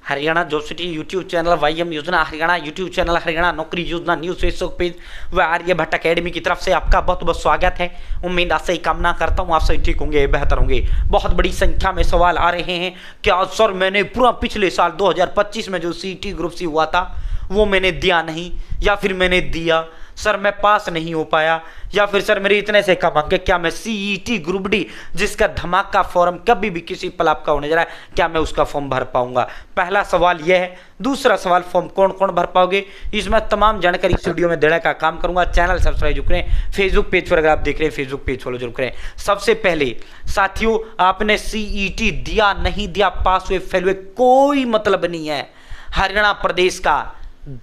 Haryana job city YouTube channel, YM योजना Haryana YouTube channel, Haryana नौकरी योजना न्यूज़ फेसबुक पेज व आर्यभट्ट अकेडमी की तरफ से आपका बहुत बहुत स्वागत है। उम्मीद आपसे ही कामना करता हूँ आप सही ठीक होंगे, बेहतर होंगे। बहुत बड़ी संख्या में सवाल आ रहे हैं क्या सर मैंने पूरा पिछले साल 2025 में जो सीईटी ग्रुप सी हुआ था वो मैंने दिया नहीं, या फिर मैंने दिया सर मैं पास नहीं हो पाया, या फिर सर मेरे इतने से कम अंक, क्या मैं सीईटी ग्रुप डी जिसका धमाका फॉर्म कभी भी किसी पल आपका होने जा रहा है क्या मैं उसका फॉर्म भर पाऊंगा? पहला सवाल यह है। दूसरा सवाल फॉर्म कौन कौन भर पाओगे, इसमें तमाम जानकारी इस वीडियो में देने का काम करूंगा। चैनल सब्सक्राइब जरूर करें, फेसबुक पेज पर अगर आप देख रहे हैं फेसबुक पेज फॉलो जरूर करें। सबसे पहले साथियों, आपने सीईटी दिया नहीं दिया, पास हुए फेल हुए कोई मतलब नहीं है। हरियाणा प्रदेश का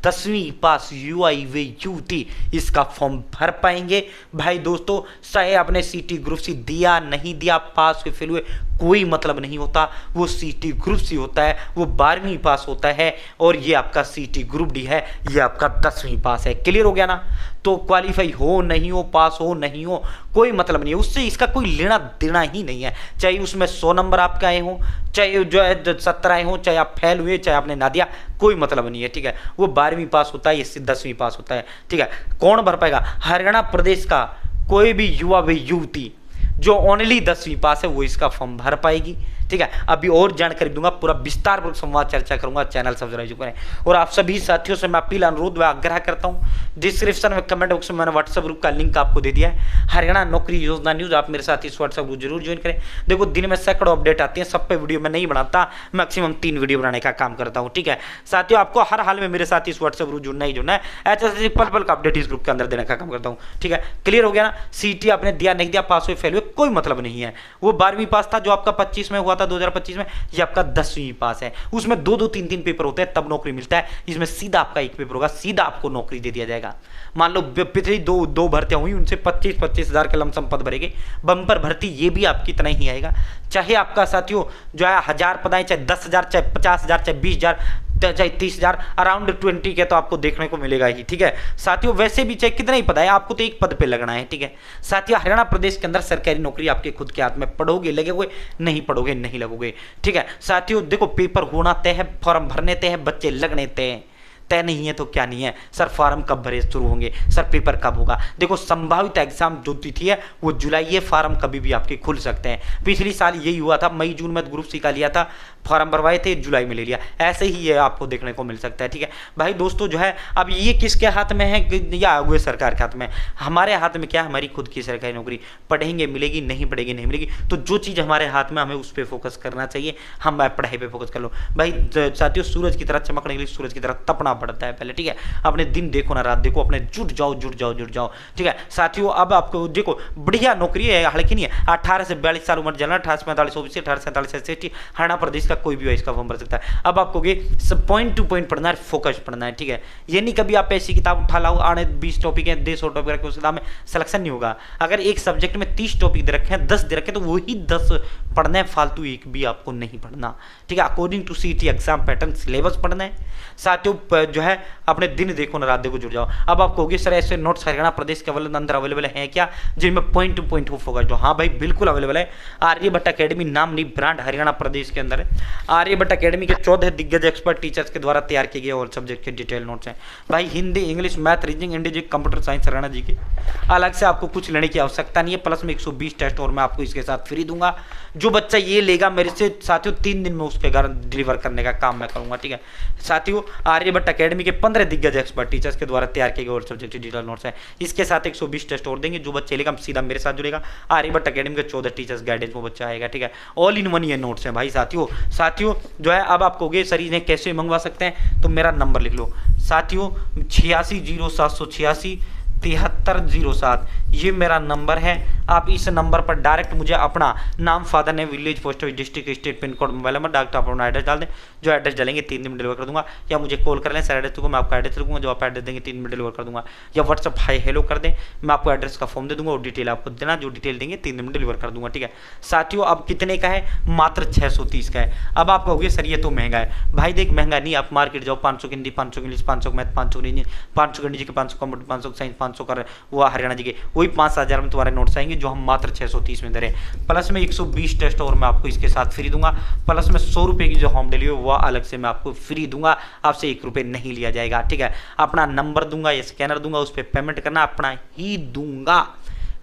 10वीं पास UIVUT इसका फॉर्म भर पाएंगे। भाई दोस्तों, चाहे आपने सीटी ग्रुप सी दिया नहीं दिया, पास हुए फेल हुए कोई मतलब नहीं होता। वो सीटी ग्रुप सी होता है, वो 12वीं पास होता है, और ये आपका सीटी ग्रुप डी है, ये आपका 10वीं पास है। क्लियर हो गया ना? तो क्वालिफाई हो नहीं हो, पास हो नहीं हो, कोई मतलब नहीं है, उससे इसका कोई लेना देना ही नहीं है। चाहे उसमें 100 नंबर आपके आए हों, चाहे जो है 70 आए हों, चाहे आप फेल हुए, चाहे आपने ना दिया, कोई मतलब नहीं है। ठीक है, वो 12वीं पास होता है, इससे 10वीं पास होता है। ठीक है, कौन भर पाएगा? हरियाणा प्रदेश का कोई भी युवा व युवती जो ओनली 10वीं पास है वो इसका फॉर्म भर पाएगी। ठीक है, अभी और जानकारी दूंगा, पूरा विस्तारपूर्वक संवाद चर्चा करूंगा। चैनल सब्सक्राइब करें, और आप सभी साथियों से मैं अपील अनुरोध व आग्रह करता हूं, डिस्क्रिप्शन में कमेंट बॉक्स में मैंने व्हाट्सएप ग्रुप का लिंक आपको दे दिया है, हरियाणा नौकरी योजना न्यूज। आप मेरे साथ इस व्हाट्सएप ग्रुप जरूर ज्वाइन करें। देखो दिन में सैकड़ों अपडेट आती हैं, सब पे वीडियो में नहीं बनाता, मैक्सिमम 3 वीडियो बनाने का काम करता हूँ। ठीक है साथियों, आपको हर हाल में मेरे साथ इस व्हाट्सएप ग्रुप जुड़ना ही जुड़ना है, ऐसे पल पल का अपडेट इस ग्रुप के अंदर देने का काम करता हूँ। ठीक है, क्लियर हो गया ना? सीटी आपने दिया नहीं दिया, पास हुए फेल हुए कोई मतलब नहीं है। वो 12वीं पास था जो आपका 25 में हुआ था, 2025 में, ये आपका 10वीं पास है। उसमें 2-2 3-3 पेपर होते हैं तब नौकरी मिलता है, इसमें सीधा आपका एक पेपर होगा, सीधा आपको नौकरी दे दिया जाएगा। मान लो पिछली दो भर्तियां हुई, उनसे 25-25 हजार के लमसम पद भरेंगे। बम्पर भर्ती ये भी आपकी इतना ही आएगा, चाहे आपका साथियों जो है 1000 पद आए, चाहे 10,000, चाहे 50,000, चाहे 20,000, चाहे 30,000, अराउंड 20 के तो आपको देखने को मिलेगा ही। ठीक है साथियों, वैसे भी चाहे कितना ही पद है, आपको तो एक पद पे लगना है। ठीक है साथियों, हरियाणा प्रदेश के अंदर सरकारी नौकरी आपके खुद के हाथ में, पढ़ोगे लगोगे, नहीं पढ़ोगे नहीं लगोगे। ठीक है साथियों, देखो पेपर होना तय है, फॉर्म भरने तय है, बच्चे लगने तय नहीं है तो क्या नहीं है। सर फॉर्म कब भरे शुरू होंगे, सर पेपर कब होगा? देखो संभावित एग्जाम जो तिथि है वो जुलाई है, फॉर्म कभी भी आपके खुल सकते हैं। पिछली साल यही हुआ था, मई जून में ग्रुप सी का लिया था, फॉर्म भरवाए थे, जुलाई में ले लिया, ऐसे ही ये आपको देखने को मिल सकता है। ठीक है भाई दोस्तों, जो है अब ये किसके हाथ में है, या आगे सरकार के हाथ में? हमारे हाथ में क्या है? हमारी खुद की सरकारी नौकरी। पढ़ेंगे मिलेगी, नहीं पढ़ेंगे नहीं मिलेगी। तो जो चीज़ हमारे हाथ में, हमें उस पर फोकस करना चाहिए। हम पढ़ाई पे फोकस कर लो भाई। साथियों, सूरज की तरह चमकने के लिए सूरज की तरह तपना पड़ता है पहले। ठीक है, अपने दिन देखो ना रात देखो, अपने जुट जाओ। ठीक है साथियों, अब आपको देखो बढ़िया नौकरी है, हल्की नहीं है। 18 से 42 साल उम्र, जनरल 18 से 45 ओबीसी, 18 से 47 SC, हरियाणा प्रदेश का कोई भी इसका फॉर्म भर सकता है। अब आपको सब पॉइंट टू पॉइंट पढ़ना है, फोकस पढ़ना है। ठीक है, ये नहीं कभी आप ऐसी किताब उठा लाओ, आने 20 टॉपिक है, 150 टॉपिक रखे, उस किताब में सिलेक्शन नहीं होगा। अगर एक सब्जेक्ट में 30 टॉपिक दे रखे हैं, 10 दे रखे, तो वही 10 पढ़ना है, फालतू एक भी आपको नहीं पढ़ना। ठीक है, according to CET exam pattern syllabus पढ़ना है। साथियों जो है अपने दिन देखो ना रात देखो, जुड़ जाओ। अब आपको होगी सर ऐसे नोट्स हरियाणा प्रदेश के अंदर अवेलेबल हैं क्या, जिनमें पॉइंट टू पॉइंट हो फोकस हो? हाँ भाई बिल्कुल अवेलेबल है। आर्यभट्ट अकेडमी नाम नहीं ब्रांड हरियाणा प्रदेश के अंदर है। आर्यभट्ट अकेडमी के 14 दिग्गज एक्सपर्ट टीचर्स के द्वारा तैयार किए गए और सब्जेक्ट के डिटेल नोट्स हैं भाई। Hindi, English, math, reasoning, Indian, computer science Haryana G K. अलग से आपको कुछ लेने की आवश्यकता नहीं है, प्लस में 120 टेस्ट और मैं आपको इसके साथ फ्री दूंगा। जो बच्चा ये लेगा मेरे से साथियों 3 दिन में उसके घर डिलीवर करने का काम मैं करूंगा। ठीक है साथियों, आर्यभट्ट अकेडमी के 15 दिग्गज एक्सपर्ट टीचर्स के द्वारा तैयार किए गए और सब्जेक्ट डिटेल नोट्स हैं। इसके साथ 120 टेस्ट और देंगे। जो बच्चे लेगा सीधा मेरे साथ जुड़ेगा, आर्यभट्ट अकेडमी के 14 टीचर्स गाइडेंस वो बच्चा आएगा। ठीक है, ऑल इन वन ये नोट्स हैं भाई। साथियों जो है अब आप कहोगे सर इन्हें कैसे मंगवा सकते हैं, तो मेरा नंबर लिख लो साथियों, 860786 7307, ये मेरा नंबर है। आप इस नंबर पर डायरेक्ट मुझे अपना नाम, father name, village, post office, district, state, pin code, mobile number, डाक अपना एड्रेस डाल दें। जो एड्रेस डालेंगे 3 दिन में डिलीवर कर दूंगा, या मुझे कॉल कर लें सर एड्रेस को, मैं आपका एड्रेस लिखूंगा, जो आप एड्रेस देंगे 3 दिन में डिलीवर कर दूंगा। या व्हाट्सअप हाई हेलो कर दें, मैं आपको एड्रेस का फॉर्म दे दूंगा और डिटेल आपको देना, जो डिटेल देंगे 3 दिन में डिलीवर कर दूंगा। ठीक है साथियों, अब कितने का है? मात्र 630 का है। अब आप कहोगे सर ये तो महंगा है। भाई देख महंगा नहीं, आप मार्केट जाओ, 500 की हिंदी, 500 इंग्लिश, 500 मैथ, 500 500 गणित जी के, 500 कंप्यूटर, 500 साइंस, 500 का वो हरियाणा जी के, वही 5,000 में तुम्हारे नोट्स आएंगे। देंगे जो हम मात्र 630 में दे रहे हैं। प्लस में 120 टेस्ट और मैं आपको इसके साथ फ्री दूंगा। प्लस में 100 रुपये की जो होम डिलीवरी वह अलग से मैं आपको फ्री दूंगा, आपसे 1 रुपये नहीं लिया जाएगा। ठीक है, अपना नंबर दूंगा या स्कैनर दूंगा, उस पर पेमेंट करना अपना ही दूंगा।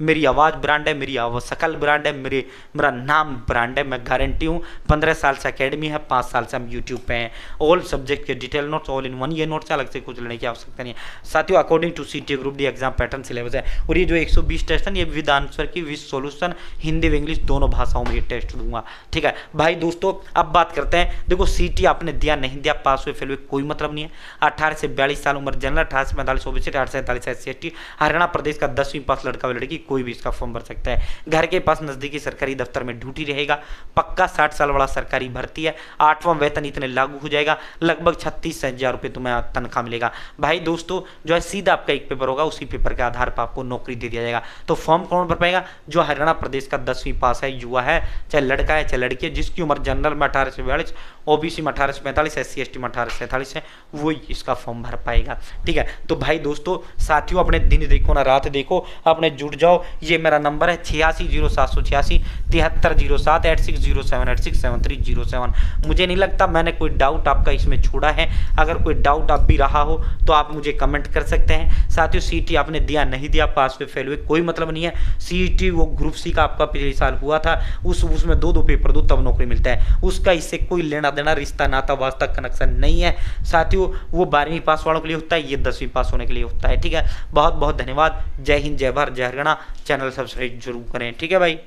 मेरी आवाज़ ब्रांड है, मेरी शकल ब्रांड है, मेरा नाम ब्रांड है। मैं गारंटी हूँ 15 साल से अकेडमी है, 5 साल से हम यूट्यूब पे हैं। ऑल सब्जेक्ट के detail notes all in one, ये नोट्स अलग से कुछ लेने की आवश्यकता नहीं है। साथियों अकॉर्डिंग टू सीटी group D exam pattern syllabus है, और ये जो 120 टेस्ट है ये विद आंसर की विद सॉल्यूशन हिंदी व इंग्लिश दोनों भाषाओं में ये टेस्ट दूंगा। ठीक है भाई दोस्तों, अब बात करते हैं। देखो सीटी आपने दिया नहीं दिया, पास हुए फेल हुए कोई मतलब नहीं है। 18 से 42 साल उम्र जनरल, 18 से 45 ओबीसी, 18 से 47 SC/ST, हरियाणा प्रदेश का 10वीं पास लड़का व लड़की कोई भी इसका फॉर्म भर सकता है। घर के पास नजदीकी सरकारी दफ्तर में ड्यूटी रहेगा। पक्का 60 साल वाला सरकारी भर्ती है। 8वां वेतन इतने लागू हो जाएगा, लगभग 36,000 रुपये तुम्हें तनख्वाह मिलेगा। भाई दोस्तों जो है सीधा आपका एक पेपर होगा, उसी पेपर के आधार पर आपको नौकरी दे दिया जाएगा। तो फॉर्म कौन भर पाएगा? जो हरियाणा प्रदेश का 10वीं पास है, युवा है, चाहे लड़का है चाहे लड़की है, जिसकी उम्र जनरल में 18 से 42, ओबीसी में 18 से 45, SC/ST में 18 से 47 है, वही इसका फॉर्म भर पाएगा। ठीक है, तो भाई दोस्तों साथियों अपने दिन देखो ना रात देखो, अपने जुट जाओ। ये मेरा नंबर है 860786 7307 8607 867307। मुझे नहीं लगता मैंने कोई डाउट आपका इसमें छोड़ा है। अगर कोई डाउट आप भी रहा हो तो आप मुझे कमेंट कर सकते हैं। साथियों सीटी आपने दिया नहीं दिया, पास में फेल हुए कोई मतलब नहीं है। सीटी वो ग्रुप सी का आपका पिछले साल हुआ था, उसमें 2 पेपर दो तब नौकरी मिलता है, उसका इससे कोई लेना देना रिश्ता नाता वास्ता कनेक्शन नहीं है। साथियों वो 12वीं पास वालों के लिए होता है, ये 10वीं पास होने के लिए होता है। ठीक है, बहुत बहुत धन्यवाद। जय हिंद, जय भारत, जय हरियाणा। चैनल सब्सक्राइब जरूर करें। ठीक है भाई।